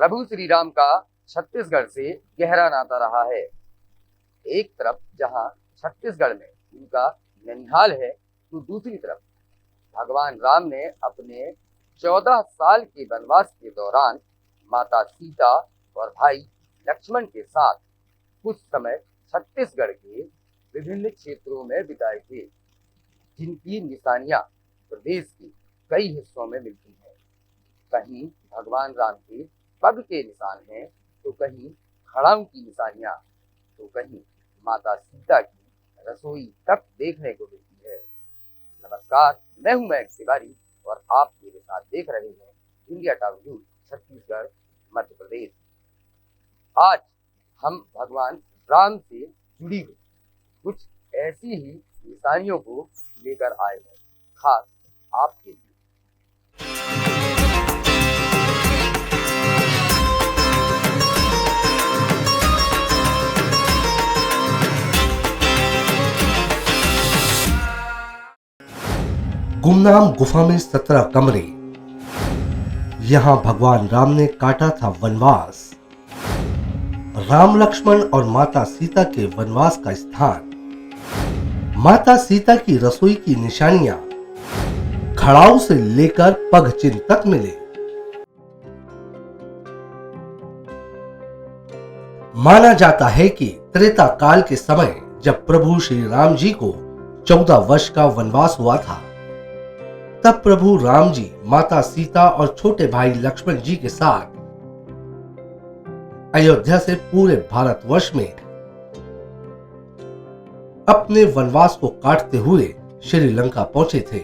प्रभु श्री राम का छत्तीसगढ़ से गहरा नाता रहा है। एक तरफ जहां छत्तीसगढ़ में उनका ननिहाल है, तो दूसरी तरफ भगवान राम ने अपने 14 साल के वनवास के दौरान माता सीता और भाई लक्ष्मण के साथ कुछ समय छत्तीसगढ़ के विभिन्न क्षेत्रों में बिताए थे, जिनकी निशानियां प्रदेश के कई हिस्सों में मिलती हैं। कहीं भगवान राम के पग के निशान हैं, तो कहीं खड़ाऊ की निशानियां, तो कहीं माता सीता की रसोई तक देखने को मिलती है। नमस्कार, मैं हूं मयंक तिवारी और आप मेरे साथ देख रहे हैं India town news Chhattisgarh Madhya Pradesh. आज हम भगवान राम से जुड़ी हुई कुछ ऐसी ही निशानियों को लेकर आए हैं, खास आपके लिए। गुमनाम गुफा में 17 कमरे। यहां भगवान राम ने काटा था वनवास। राम लक्ष्मण और माता सीता के वनवास का स्थान। माता सीता की रसोई की निशानियां खड़ाऊ से लेकर पग चिन्ह तक मिले। माना जाता है कि त्रेता काल के समय जब प्रभु श्री राम जी को 14 वर्ष का वनवास हुआ था, तब प्रभु राम जी माता सीता और छोटे भाई लक्ष्मण जी के साथ अयोध्या से पूरे भारतवर्ष में अपने वनवास को काटते हुए श्रीलंका पहुंचे थे।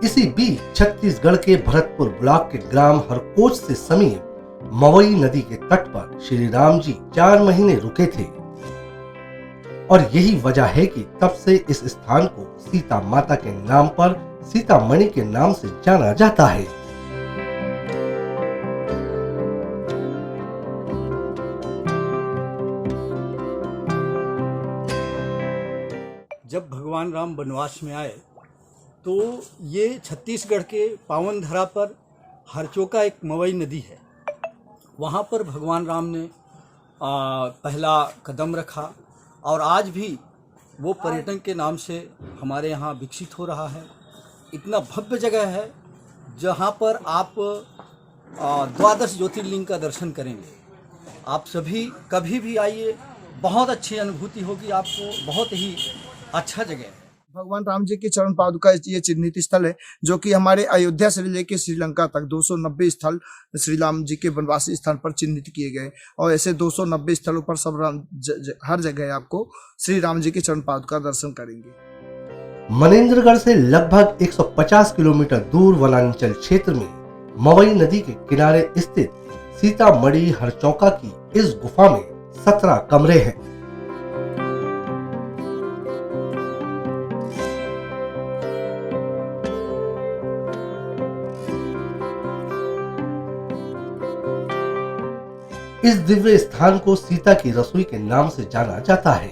इसी बीच छत्तीसगढ़ के भरतपुर ब्लॉक के ग्राम हरकोच से समीप मवई नदी के तट पर श्री राम जी 4 महीने रुके थे और यही वजह है कि तब से इस स्थान को सीता माता के नाम पर सीतामढ़ी के नाम से जाना जाता है। जब भगवान राम वनवास में आए तो ये छत्तीसगढ़ के पावन धरा पर हरचोका एक मवई नदी है, वहाँ पर भगवान राम ने पहला कदम रखा और आज भी वो पर्यटन के नाम से हमारे यहाँ विकसित हो रहा है। इतना भव्य जगह है जहाँ पर आप 12 ज्योतिर्लिंग का दर्शन करेंगे। आप सभी कभी भी आइए, बहुत अच्छी अनुभूति होगी आपको, बहुत ही अच्छा जगह है। भगवान राम जी की चरण पादुका ये चिन्हित स्थल है, जो कि हमारे अयोध्या से लेकर श्रीलंका तक 290 स्थल श्री राम जी के वनवासी स्थान पर चिन्हित किए गए और ऐसे 290 स्थलों पर सब हर जगह आपको श्री राम जी के चरण पादुका दर्शन करेंगे। मनेन्द्रगढ़ से लगभग 150 किलोमीटर दूर वनांचल क्षेत्र में मवई नदी के किनारे स्थित सीतामढ़ी हरचौका की इस गुफा में 17 कमरे हैं। इस दिव्य स्थान को सीता की रसोई के नाम से जाना जाता है।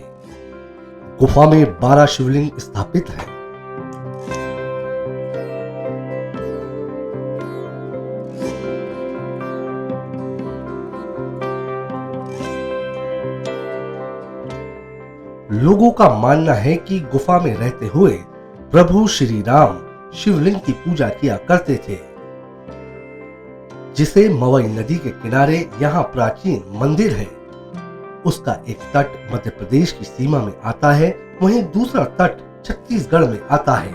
गुफा में 12 शिवलिंग स्थापित हैं। लोगों का मानना है कि गुफा में रहते हुए प्रभु श्री राम शिवलिंग की पूजा किया करते थे, जिसे मवई नदी के किनारे यहाँ प्राचीन मंदिर है। उसका एक तट मध्य प्रदेश की सीमा में आता है, वहीं दूसरा तट छत्तीसगढ़ में आता है।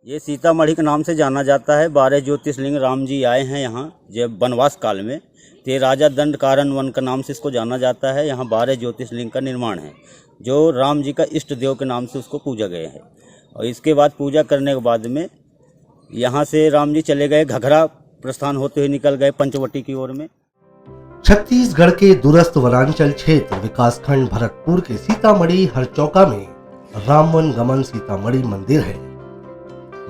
ये सीतामढ़ी के नाम से जाना जाता है। 12 ज्योतिर्लिंग राम जी आए हैं यहाँ जब वनवास काल में, ते राजा दंड कारण वन का नाम से इसको जाना जाता है। यहाँ 12 ज्योतिर्लिंग का निर्माण है, जो राम जी का इष्ट देव के नाम से उसको पूजा गए हैं। और इसके बाद पूजा करने के बाद में यहाँ से राम जी चले गए, घघरा प्रस्थान होते हुए निकल गए पंचवटी की ओर में। छत्तीसगढ़ के दूरस्थ वनांचल क्षेत्र विकासखंड भरतपुर के सीतामढ़ी हरचौका में रामवन गमन सीतामढ़ी मंदिर है।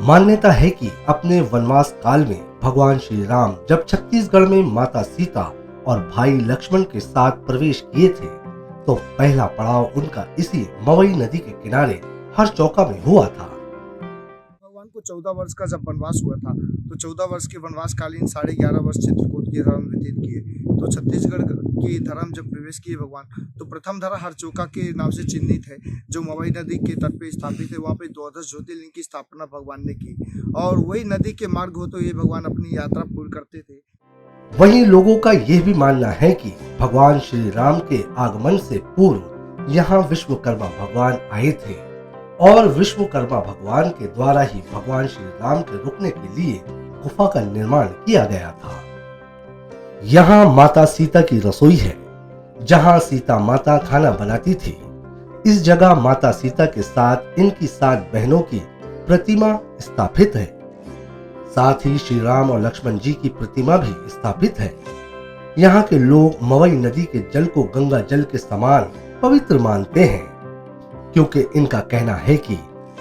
मान्यता है कि अपने वनवास काल में भगवान श्री राम जब छत्तीसगढ़ में माता सीता और भाई लक्ष्मण के साथ प्रवेश किए थे, तो पहला पड़ाव उनका इसी मवई नदी के किनारे हरचौका में हुआ था। भगवान को 14 वर्ष का जब वनवास हुआ था तो 14 वर्ष के वनवास कालीन 11.5 वर्ष चित्रकूट के धर्म व्यतीत किए। तो छत्तीसगढ़ की धर्म जब प्रवेश किए भगवान, तो प्रथम धरा हरचौका के नाम से चिन्हित है, जो मवई नदी के तट पे स्थापित है। वहाँ पे 12 ज्योतिर्लिंग की स्थापना भगवान ने की और वही नदी के मार्ग हो तो ये भगवान अपनी यात्रा पूर्ण करते थे। वहीं लोगों का यह भी मानना है कि भगवान श्री राम के आगमन से पूर्व यहाँ विश्वकर्मा भगवान आए थे और विश्वकर्मा भगवान के द्वारा ही भगवान श्री राम के रुकने के लिए गुफा का निर्माण किया गया था। यहाँ माता सीता की रसोई है, जहाँ सीता माता खाना बनाती थी। इस जगह माता सीता के साथ इनकी 7 बहनों की प्रतिमा स्थापित है। साथ ही श्री राम और लक्ष्मण जी की प्रतिमा भी स्थापित है। यहाँ के लोग मवई नदी के जल को गंगा जल के समान पवित्र मानते हैं, क्योंकि इनका कहना है कि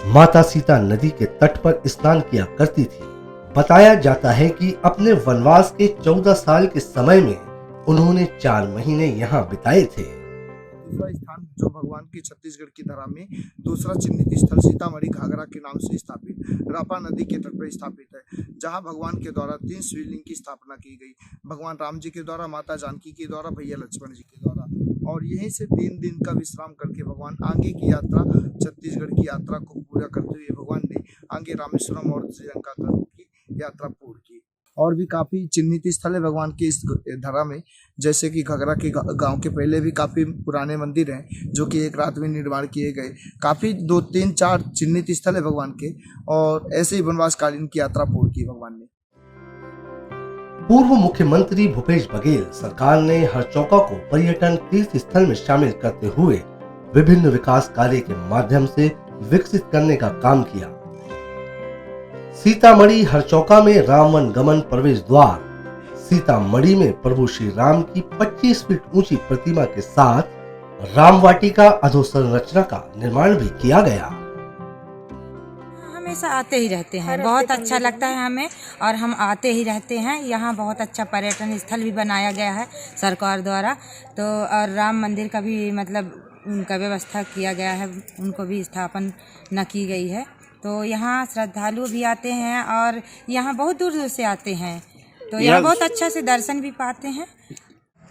माता सीता नदी के तट पर स्नान किया करती थी। बताया जाता है कि अपने वनवास के 14 साल के समय में उन्होंने 4 महीने यहाँ बिताए थे। दूसरा स्थान जो भगवान की छत्तीसगढ़ की धरा में दूसरा चिन्हित स्थल सीतामढ़ी घाघरा के नाम से स्थापित रापा नदी के तट पर स्थापित है, जहां भगवान के द्वारा 3 शिवलिंग की स्थापना की गई। भगवान राम जी के द्वारा, माता जानकी के द्वारा, भैया लक्ष्मण जी के द्वारा। और यहीं से 3 दिन का विश्राम करके भगवान आगे की यात्रा, छत्तीसगढ़ की यात्रा को पूरा करते हुए भगवान ने आगे रामेश्वरम और श्रीलंका तक की यात्रा पूर्ण की। और भी काफी चिन्हित स्थल है भगवान की इस धरा में, जैसे कि घगरा के गांव के पहले भी काफी पुराने मंदिर हैं जो कि एक रात में निर्माण किए गए। काफी 2, 3, 4 चिन्हित स्थल है भगवान के, और ऐसे ही वनवास कालीन की यात्रा पूर्ण की भगवान ने। पूर्व मुख्यमंत्री भूपेश बघेल सरकार ने हरचौका को पर्यटन तीर्थ स्थल में शामिल करते हुए विभिन्न विकास कार्य के माध्यम से विकसित करने का काम किया। सीतामढ़ी हरचौका में रामवन गमन प्रवेश द्वार, सीतामढ़ी में प्रभु श्री राम की 25 फीट ऊंची प्रतिमा के साथ रामवाटिका अधोसंरचना का निर्माण भी किया गया। हमेशा आते ही रहते हैं, बहुत अच्छा लगता है हमें और हम आते ही रहते हैं। यहाँ बहुत अच्छा पर्यटन स्थल भी बनाया गया है सरकार द्वारा, तो और राम मंदिर का भी मतलब उनका व्यवस्था किया गया है, उनको भी स्थापना की गई है। तो यहाँ श्रद्धालु भी आते हैं और यहाँ बहुत दूर दूर से आते हैं, तो यहाँ बहुत अच्छा से दर्शन भी पाते हैं।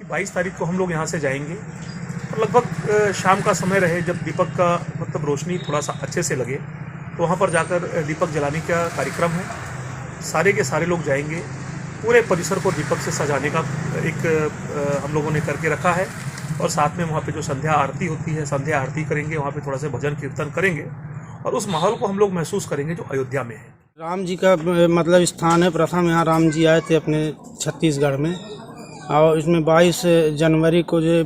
22 तारीख को हम लोग यहाँ से जाएंगे और लगभग शाम का समय रहे, जब दीपक का मतलब रोशनी थोड़ा सा अच्छे से लगे, तो वहाँ पर जाकर दीपक जलाने का कार्यक्रम है। सारे के सारे लोग जाएंगे। पूरे परिसर को दीपक से सजाने का एक हम लोगों ने करके रखा है, और साथ में वहाँ पे जो संध्या आरती होती है, संध्या आरती करेंगे, वहाँ पे थोड़ा सा भजन कीर्तन करेंगे और उस माहौल को हम लोग महसूस करेंगे जो अयोध्या में है। राम जी का मतलब स्थान है। प्रथम यहाँ राम जी आए थे अपने छत्तीसगढ़ में, और इसमें 22 जनवरी को जो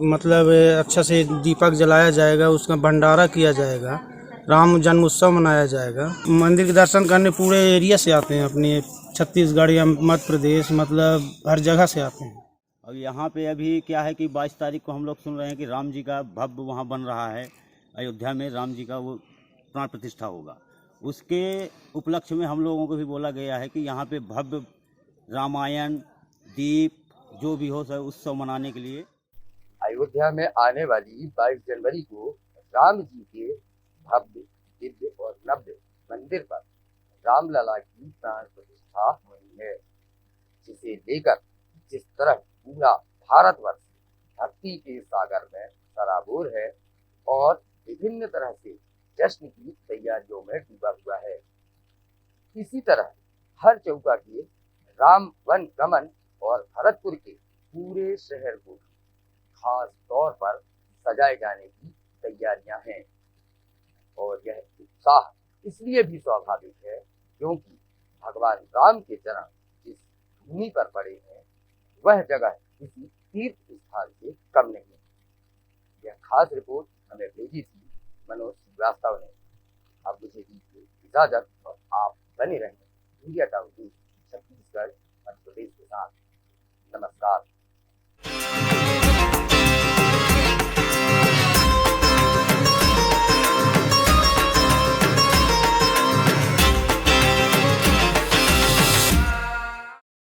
मतलब अच्छा से दीपक जलाया जाएगा, उसका भंडारा किया जाएगा, राम जन्म उत्सव मनाया जाएगा। मंदिर के दर्शन करने पूरे एरिया से आते हैं, अपने छत्तीसगढ़ या मध्य प्रदेश, मतलब हर जगह से आते हैं। अब यहाँ पे अभी क्या है कि 22 तारीख को हम लोग सुन रहे हैं कि राम जी का भव्य वहाँ बन रहा है अयोध्या में, राम जी का वो प्राण प्रतिष्ठा होगा। उसके उपलक्ष्य में हम लोगों को भी बोला गया है कि यहाँ पे भव्य रामायण, दीप, जो भी हो सब उत्सव मनाने के लिए। अयोध्या में आने वाली 22 जनवरी को राम जी के भव्य, दिव्य और नव्य मंदिर पर रामलला की प्राण प्रतिष्ठा हुई है, जिसे लेकर जिस तरह पूरा भारतवर्ष भक्ति के सागर में सराबोर है और विभिन्न तरह से जश्न की तैयारियों में डूबा हुआ है, इसी तरह हरचौका के राम वन गमन और भरतपुर के पूरे शहर को खास तौर पर सजाए जाने की तैयारियां हैं। और यह उत्साह इसलिए भी स्वाभाविक है क्योंकि भगवान राम के चरण जिस भूमि पर पड़े हैं, वह जगह किसी तीर्थ स्थान से कम नहीं। यह खास रिपोर्ट हमें भेजी थी मनोज श्रीवास्तव ने। अब मुझे दीजिए इजाजत और आप बने रहें India town news Chhattisgarh Madhya Pradesh के साथ। नमस्कार।